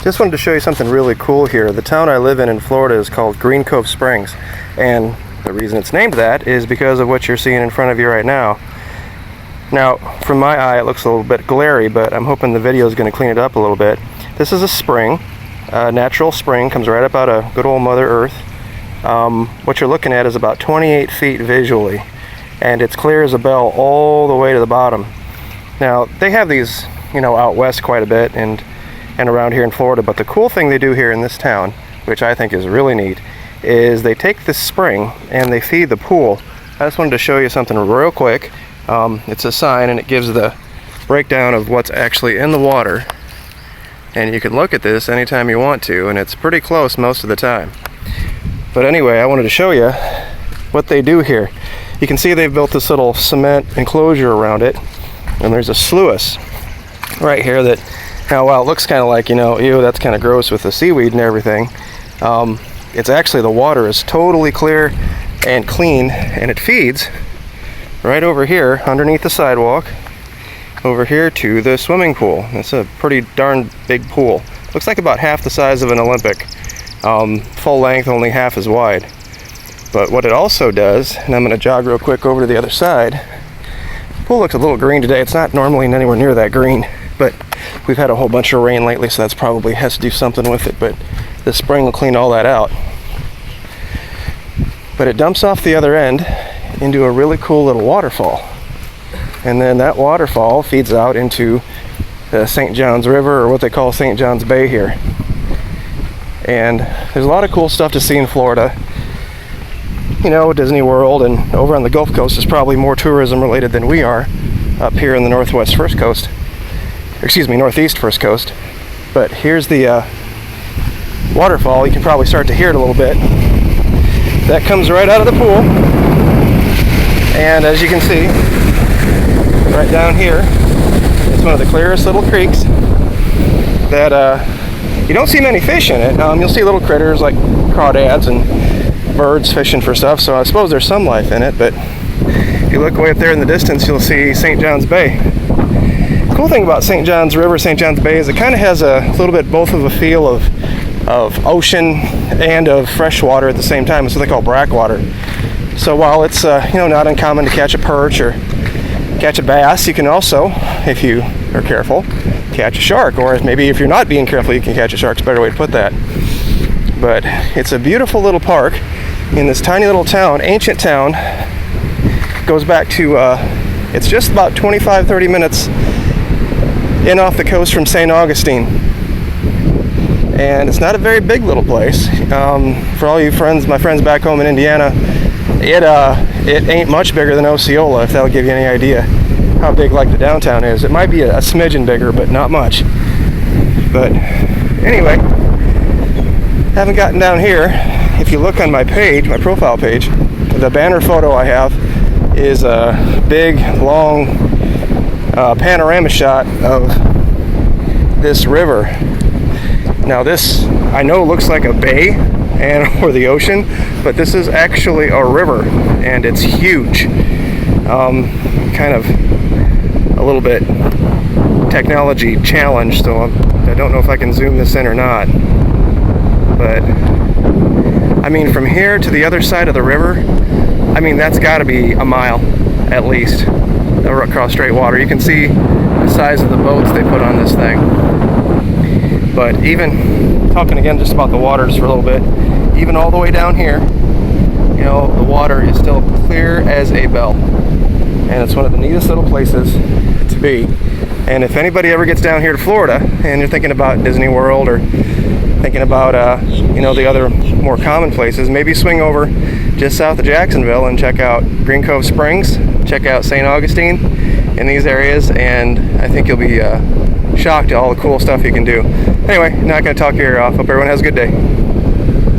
Just wanted to show you something really cool here. The town I live in Florida is called Green Cove Springs, and the reason it's named that is because of what you're seeing in front of you right now. Now, from my eye it looks a little bit glary, but I'm hoping the video is going to clean it up a little bit. This is a spring, a natural spring, comes right up out of good old Mother Earth. What you're looking at is about 28 feet visually, and it's clear as a bell all the way to the bottom. Now, they have these, out west quite a bit and around here in Florida, but the cool thing they do here in this town, which I think is really neat, is they take this spring and they feed the pool. I just wanted to show you something real quick. It's a sign and it gives the breakdown of what's actually in the water, and you can look at this anytime you want to, and it's pretty close most of the time. But anyway, I wanted to show you what they do here. You can see they've built this little cement enclosure around it, and there's a sluice right here that, now while it looks kind of like, ew, that's kind of gross with the seaweed and everything, it's actually, the water is totally clear and clean, and it feeds right over here underneath the sidewalk over here to the swimming pool. It's a pretty darn big pool. Looks like about half the size of an Olympic. Full length, only half as wide. But what it also does, and I'm going to jog real quick over to the other side. The pool looks a little green today. It's not normally anywhere near that green, but we've had a whole bunch of rain lately, so that's probably has to do something with it. But the spring will clean all that out. But it dumps off the other end into a really cool little waterfall, and then that waterfall feeds out into the St. Johns River, or what they call St. Johns Bay here. And there's a lot of cool stuff to see in Florida. Disney World, and over on the Gulf Coast is probably more tourism related than we are up here in the Northwest First Coast. Northeast First Coast. But here's the waterfall. You can probably start to hear it a little bit. That comes right out of the pool. And as you can see, right down here, it's one of the clearest little creeks that you don't see many fish in it. You'll see little critters like crawdads and birds fishing for stuff, so I suppose there's some life in it. But if you look way up there in the distance, you'll see St. Johns Bay. The cool thing about St. Johns River, St. Johns Bay, is it kind of has a little bit both of a feel of ocean and of fresh water at the same time. It's what they call brackwater. So while it's not uncommon to catch a perch or catch a bass, you can also, if you are careful, catch a shark. Or maybe if you're not being careful, you can catch a shark. It's a better way to put that. But it's a beautiful little park in this tiny little town, ancient town. Goes back to, it's just about 25-30 minutes in off the coast from St. Augustine. And it's not a very big little place. For all you friends, my friends back home in Indiana, it ain't much bigger than Osceola, if that'll give you any idea how big like the downtown is. It might be a smidgen bigger, but not much. But anyway, haven't gotten down here. If you look on my page, my profile page, the banner photo I have is a big, long panorama shot of this river. Now this, I know, looks like a bay or the ocean, but this is actually a river, and it's huge. Kind of a little bit technology challenged, so I don't know if I can zoom this in or not. But from here to the other side of the river, that's got to be a mile at least across straight water. You can see the size of the boats they put on this thing. But even talking again just about the water just for a little bit, even all the way down here, the water is still clear as a bell. And it's one of the neatest little places to be. And if anybody ever gets down here to Florida and you're thinking about Disney World or thinking about the other more common places, maybe swing over just south of Jacksonville and check out Green Cove Springs, check out St. Augustine in these areas, and I think you'll be shocked at all the cool stuff you can do. Anyway, not going to talk your ear off. Hope everyone has a good day.